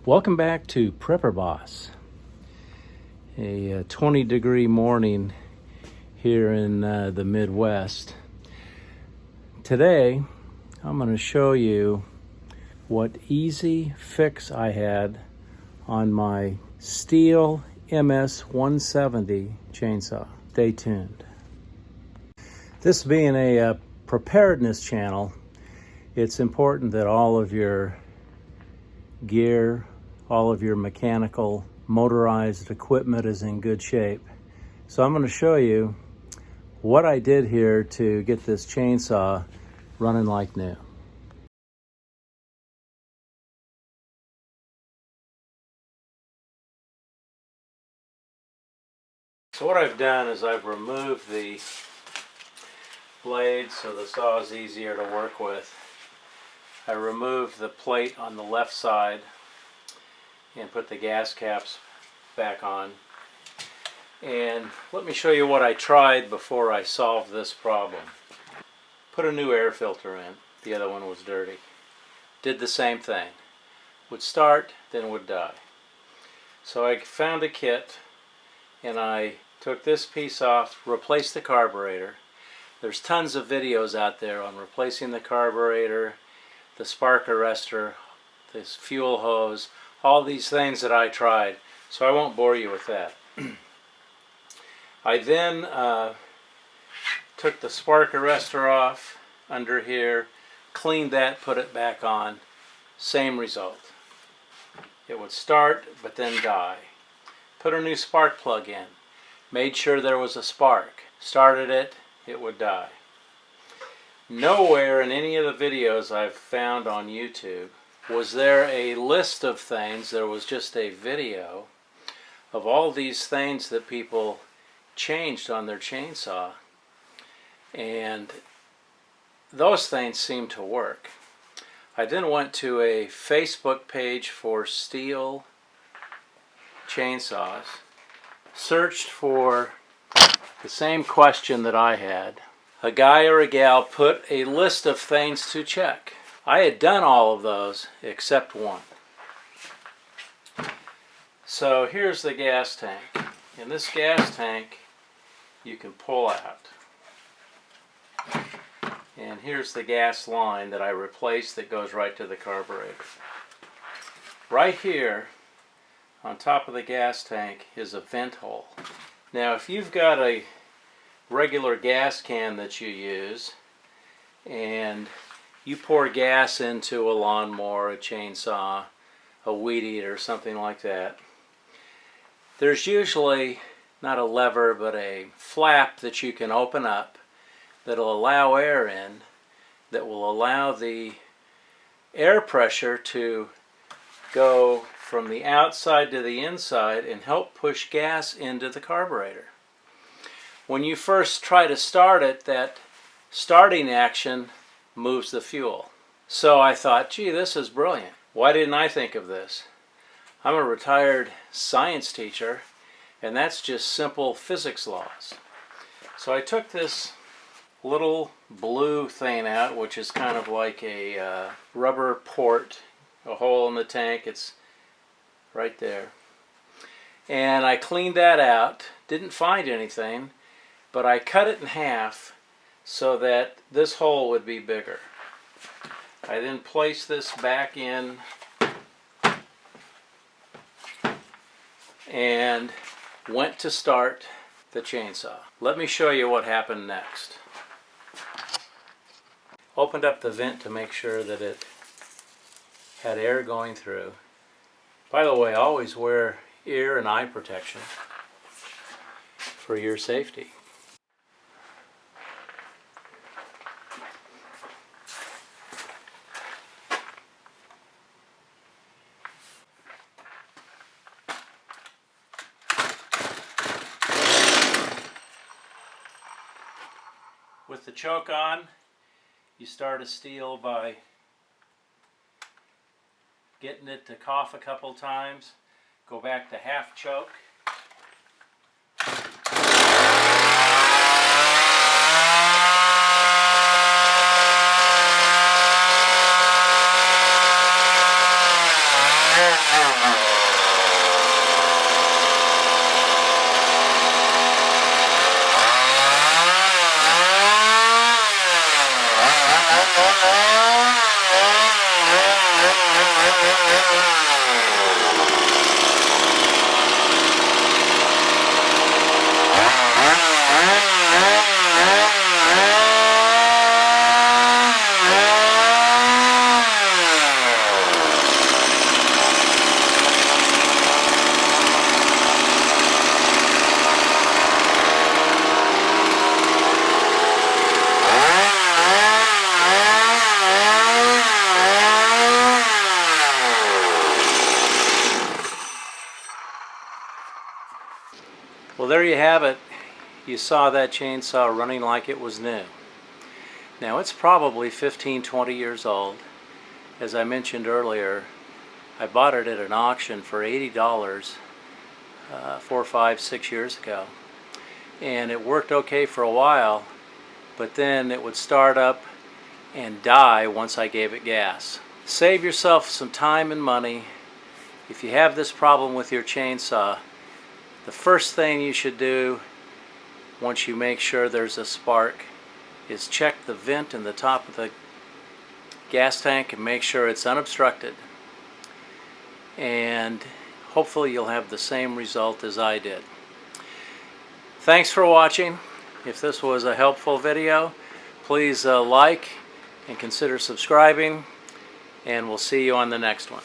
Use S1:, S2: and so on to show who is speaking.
S1: Welcome back to Prepper Boss. A 20-degree morning here in the Midwest. Today, I'm going to show you what easy fix I had on my Stihl MS-170 chainsaw. Stay tuned. This being a preparedness channel, it's important that all of your gear, all of your mechanical, motorized equipment is in good shape. So I'm going to show you what I did here to get this chainsaw running like new. So what I've done is I've removed the blade so the saw is easier to work with. I removed the plate on the left side and put the gas caps back on. And let me show you what I tried before I solved this problem. Put a new air filter in. The other one was dirty. Did the same thing. Would start, then would die. So I found a kit and I took this piece off, replaced the carburetor. There's tons of videos out there on replacing the carburetor, the spark arrestor, this fuel hose, all these things that I tried, so I won't bore you with that. I then took the spark arrestor off under here, cleaned that, put it back on. Same result. It would start but then die. Put a new spark plug in. Made sure there was a spark. Started it, it would die. Nowhere in any of the videos I've found on YouTube was there a list of things. There was just a video of all these things that people changed on their chainsaw, and those things seem to work. I then went to a Facebook page for Stihl chainsaws, searched for the same question that I had. A guy or a gal put a list of things to check. I had done all of those except one. So here's the gas tank. In this gas tank you can pull out. And here's the gas line that I replaced that goes right to the carburetor. Right here on top of the gas tank is a vent hole. Now if you've got a regular gas can that you use and you pour gas into a lawnmower, a chainsaw, a weed eater, something like that, there's usually not a lever but a flap that you can open up that'll allow air in, that will allow the air pressure to go from the outside to the inside and help push gas into the carburetor. When you first try to start it, that starting action moves the fuel. So I thought, gee, this is brilliant. Why didn't I think of this? I'm a retired science teacher, and that's just simple physics laws. So I took this little blue thing out, which is kind of like a rubber port, a hole in the tank. It's right there. And I cleaned that out. Didn't find anything, but I cut it in half so that this hole would be bigger. I then placed this back in and went to start the chainsaw. Let me show you what happened next. Opened up the vent to make sure that it had air going through. By the way, always wear ear and eye protection for your safety. With the choke on, you start a Stihl by getting it to cough a couple times, go back to half choke, Well, there you have it. You saw that chainsaw running like it was new. Now it's probably 15-20 years old. As I mentioned earlier, I bought it at an auction for $80 4, 5, 6 years ago. And it worked okay for a while, but then it would start up and die once I gave it gas. Save yourself some time and money. If you have this problem with your chainsaw, the first thing you should do once you make sure there's a spark is check the vent in the top of the gas tank and make sure it's unobstructed. And hopefully you'll have the same result as I did. Thanks for watching. If this was a helpful video, please like and consider subscribing, and we'll see you on the next one.